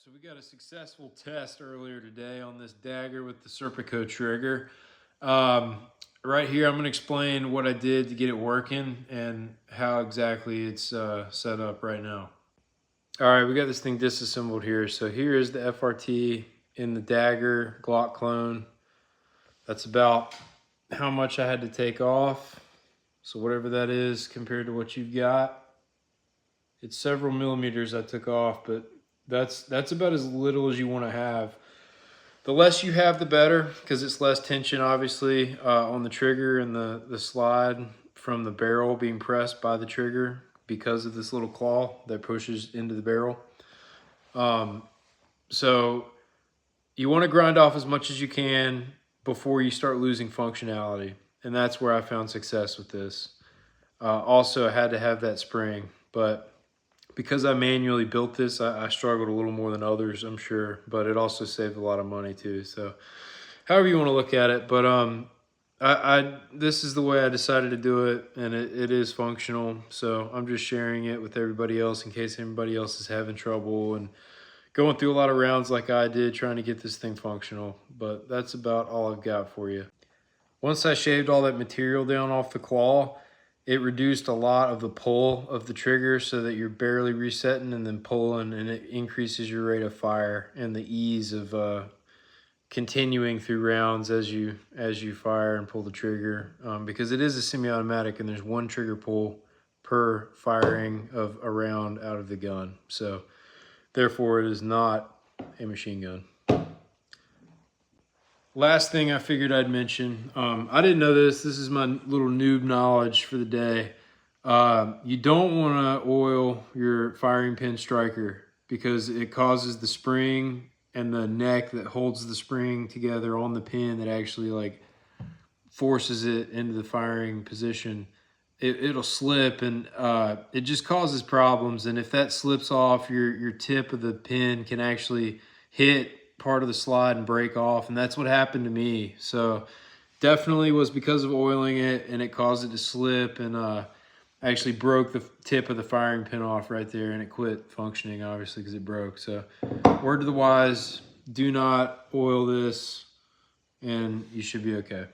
So we got a successful test earlier today on this dagger with the Serpico trigger. Right here, I'm going to explain what I did to get it working and how exactly it's set up right now. All right, we got this thing disassembled here. So here is the FRT in the dagger Glock clone. That's about how much I had to take off. So whatever that is compared to what you've got, it's several millimeters I took off, but that's about as little as you want to have. The less you have, the better, because it's less tension, obviously, on the trigger and the slide from the barrel being pressed by the trigger because of this little claw that pushes into the barrel. So you want to grind off as much as you can before you start losing functionality, and that's where I found success with this. Also, I had to have that spring, but because I manually built this, I struggled a little more than others, I'm sure, but it also saved a lot of money too. So however you want to look at it, but this is the way I decided to do it, and it is functional. So I'm just sharing it with everybody else in case anybody else is having trouble and going through a lot of rounds like I did trying to get this thing functional. But that's about all I've got for you. Once I shaved all that material down off the claw, it reduced a lot of the pull of the trigger so that you're barely resetting and then pulling, and it increases your rate of fire and the ease of continuing through rounds as you fire and pull the trigger, because it is a semi-automatic and there's one trigger pull per firing of a round out of the gun. So therefore it is not a machine gun. Last thing I figured I'd mention, I didn't know this. This is my little noob knowledge for the day. You don't want to oil your firing pin striker because it causes the spring and the neck that holds the spring together on the pin that actually like forces it into the firing position. It'll slip, and it just causes problems. And if that slips off, your tip of the pin can actually hit part of the slide and break off, and that's what happened to me. So definitely was because of oiling it, and it caused it to slip, and actually broke the tip of the firing pin off right there, and it quit functioning obviously because it broke. So word to the wise, do not oil this and you should be okay.